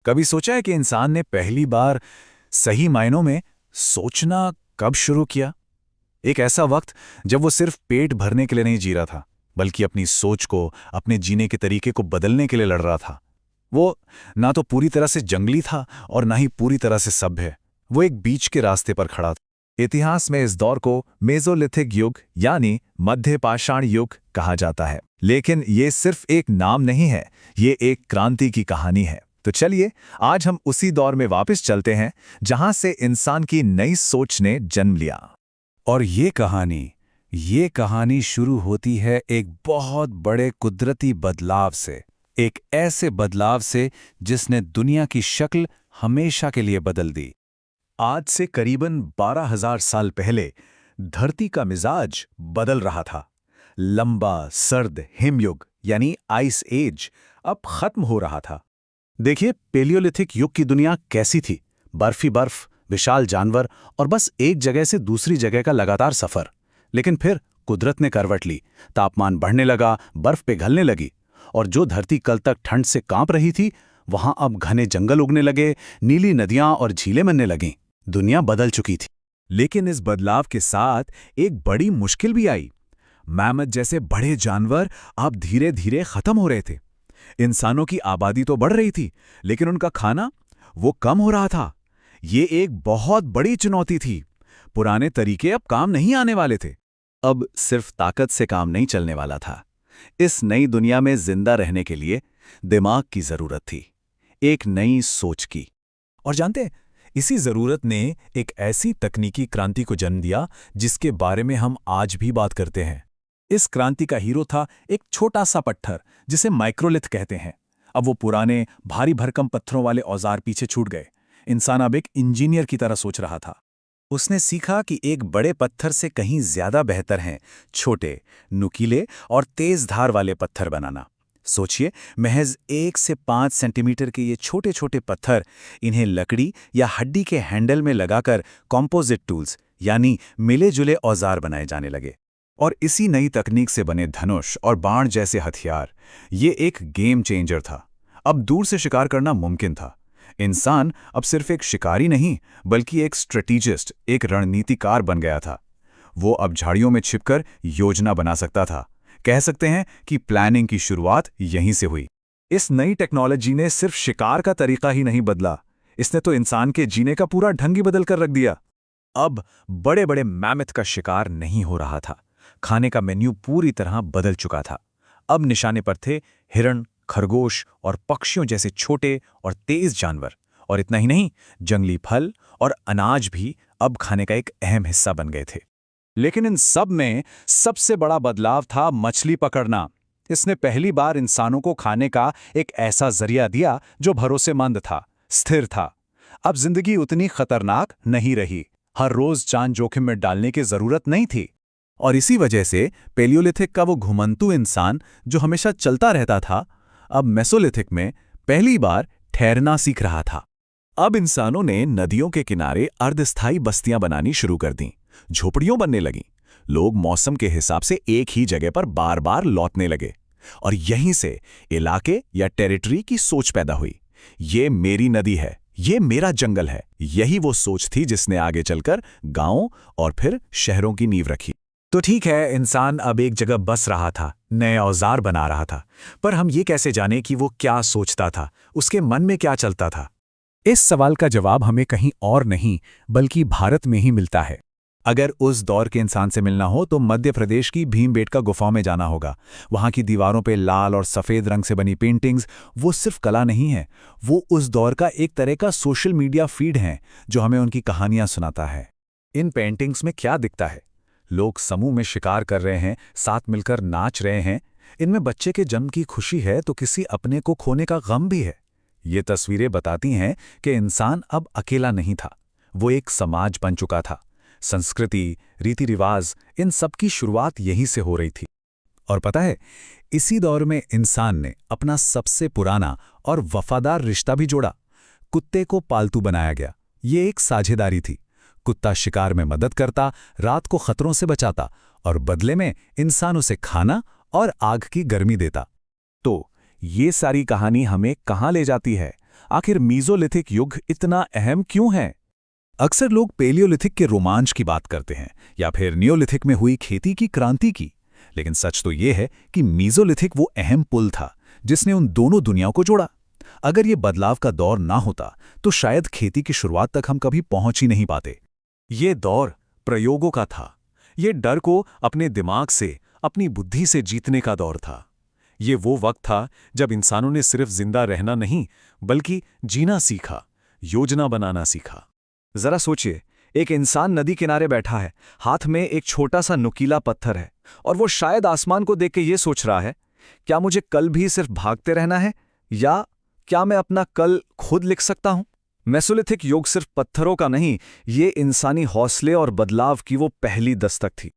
कभी सोचा है कि इंसान ने पहली बार सही मायनों में सोचना कब शुरू किया? एक ऐसा वक्त जब वो सिर्फ पेट भरने के लिए नहीं जी रहा था, बल्कि अपनी सोच को, अपने जीने के तरीके को बदलने के लिए लड़ रहा था। वो ना तो पूरी तरह से जंगली था और ना ही पूरी तरह से सभ्य। वो एक बीच के रास्ते पर खड़ा था। इतिहास में इस दौर को मेसोलिथिक युग यानी मध्य पाषाण युग कहा जाता है। लेकिन ये सिर्फ एक नाम नहीं है, ये एक क्रांति की कहानी है। तो चलिए आज हम उसी दौर में वापस चलते हैं जहां से इंसान की नई सोच ने जन्म लिया। और ये कहानी शुरू होती है एक बहुत बड़े कुदरती बदलाव से। एक ऐसे बदलाव से जिसने दुनिया की शक्ल हमेशा के लिए बदल दी। आज से करीबन 12,000 साल पहले धरती का मिजाज बदल रहा था। लंबा सर्द हिमयुग यानी आइस एज अब खत्म हो रहा था। देखिए, पेलियोलिथिक युग की दुनिया कैसी थी? बर्फी बर्फ, विशाल जानवर और बस एक जगह से दूसरी जगह का लगातार सफर। लेकिन फिर कुदरत ने करवट ली, तापमान बढ़ने लगा, बर्फ पिघलने लगी और जो धरती कल तक ठंड से कांप रही थी, वहां अब घने जंगल उगने लगे, नीली नदियां और झीलें बनने लगीं। दुनिया बदल चुकी थी। लेकिन इस बदलाव के साथ एक बड़ी मुश्किल भी आई। मैमथ जैसे बड़े जानवर अब धीरे धीरे खत्म हो रहे थे। इंसानों की आबादी तो बढ़ रही थी, लेकिन उनका खाना वो कम हो रहा था। ये एक बहुत बड़ी चुनौती थी। पुराने तरीके अब काम नहीं आने वाले थे। अब सिर्फ ताकत से काम नहीं चलने वाला था। इस नई दुनिया में जिंदा रहने के लिए दिमाग की जरूरत थी, एक नई सोच की। और जानते हैं, इसी जरूरत ने एक ऐसी तकनीकी क्रांति को जन्म दिया जिसके बारे में हम आज भी बात करते हैं। इस क्रांति का हीरो था एक छोटा सा पत्थर जिसे माइक्रोलिथ कहते हैं। अब वो पुराने भारी भरकम पत्थरों वाले औजार पीछे छूट गए। इंसान अब एक इंजीनियर की तरह सोच रहा था। उसने सीखा कि एक बड़े पत्थर से कहीं ज्यादा बेहतर हैं छोटे, नुकीले और तेज धार वाले पत्थर बनाना। सोचिए, महज 1 से 5 सेंटीमीटर के ये छोटे छोटे पत्थर, इन्हें लकड़ी या हड्डी के हैंडल में लगाकर कॉम्पोजिट टूल्स यानी मिले जुले औजार बनाए जाने लगे। और इसी नई तकनीक से बने धनुष और बाण जैसे हथियार, ये एक गेम चेंजर था। अब दूर से शिकार करना मुमकिन था। इंसान अब सिर्फ एक शिकारी नहीं, बल्कि एक स्ट्रेटेजिस्ट, एक रणनीतिकार बन गया था। वो अब झाड़ियों में छिपकर योजना बना सकता था। कह सकते हैं कि प्लानिंग की शुरुआत यहीं से हुई। इस नई टेक्नोलॉजी ने सिर्फ शिकार का तरीका ही नहीं बदला, इसने तो इंसान के जीने का पूरा ढंग ही बदल कर रख दिया। अब बड़े बड़े मैमथ का शिकार नहीं हो रहा था। खाने का मेन्यू पूरी तरह बदल चुका था। अब निशाने पर थे हिरण, खरगोश और पक्षियों जैसे छोटे और तेज जानवर। और इतना ही नहीं, जंगली फल और अनाज भी अब खाने का एक अहम हिस्सा बन गए थे। लेकिन इन सब में सबसे बड़ा बदलाव था मछली पकड़ना। इसने पहली बार इंसानों को खाने का एक ऐसा जरिया दिया जो भरोसेमंद था, स्थिर था। अब जिंदगी उतनी खतरनाक नहीं रही। हर रोज जान जोखिम में डालने की जरूरत नहीं थी। और इसी वजह से पेलियोलिथिक का वो घुमंतू इंसान जो हमेशा चलता रहता था, अब मेसोलिथिक में पहली बार ठहरना सीख रहा था। अब इंसानों ने नदियों के किनारे अर्धस्थायी बस्तियां बनानी शुरू कर दी। झोपड़ियां बनने लगीं। लोग मौसम के हिसाब से एक ही जगह पर बार बार लौटने लगे। और यहीं से इलाके या टेरिटरी की सोच पैदा हुई। ये मेरी नदी है, ये मेरा जंगल है। यही वो सोच थी जिसने आगे चलकर गांवों और फिर शहरों की नींव रखी। तो ठीक है, इंसान अब एक जगह बस रहा था, नए औजार बना रहा था। पर हम ये कैसे जाने कि वो क्या सोचता था, उसके मन में क्या चलता था? इस सवाल का जवाब हमें कहीं और नहीं बल्कि भारत में ही मिलता है। अगर उस दौर के इंसान से मिलना हो तो मध्य प्रदेश की भीमबेटका गुफाओं में जाना होगा। वहां की दीवारों पे लाल और सफ़ेद रंग से बनी पेंटिंग्स वो सिर्फ कला नहीं है, वो उस दौर का एक तरह का सोशल मीडिया फीड है जो हमें उनकी कहानियां सुनाता है। इन पेंटिंग्स में क्या दिखता है? लोग समूह में शिकार कर रहे हैं, साथ मिलकर नाच रहे हैं। इनमें बच्चे के जन्म की खुशी है तो किसी अपने को खोने का गम भी है। ये तस्वीरें बताती हैं कि इंसान अब अकेला नहीं था, वो एक समाज बन चुका था। संस्कृति, रीति रिवाज, इन सब की शुरुआत यहीं से हो रही थी। और पता है, इसी दौर में इंसान ने अपना सबसे पुराना और वफादार रिश्ता भी जोड़ा। कुत्ते को पालतू बनाया गया। ये एक साझेदारी थी। कुत्ता शिकार में मदद करता, रात को खतरों से बचाता और बदले में इंसान उसे खाना और आग की गर्मी देता। तो ये सारी कहानी हमें कहाँ ले जाती है? आखिर मीज़ोलिथिक युग इतना अहम क्यों है? अक्सर लोग पेलियोलिथिक के रोमांच की बात करते हैं या फिर नियोलिथिक में हुई खेती की क्रांति की, लेकिन सच तो ये है कि मीज़ोलिथिक वो अहम पुल था जिसने उन दोनों दुनियाओं को जोड़ा। अगर ये बदलाव का दौर ना होता तो शायद खेती की शुरुआत तक हम कभी पहुंच ही नहीं पाते। ये दौर प्रयोगों का था। ये डर को अपने दिमाग से, अपनी बुद्धि से जीतने का दौर था। ये वो वक्त था जब इंसानों ने सिर्फ जिंदा रहना नहीं बल्कि जीना सीखा, योजना बनाना सीखा। जरा सोचिए, एक इंसान नदी किनारे बैठा है, हाथ में एक छोटा सा नुकीला पत्थर है और वो शायद आसमान को देख के ये सोच रहा है, क्या मुझे कल भी सिर्फ भागते रहना है या क्या मैं अपना कल खुद लिख सकता हूं? मेसोलिथिक युग सिर्फ पत्थरों का नहीं, ये इंसानी हौसले और बदलाव की वो पहली दस्तक थी।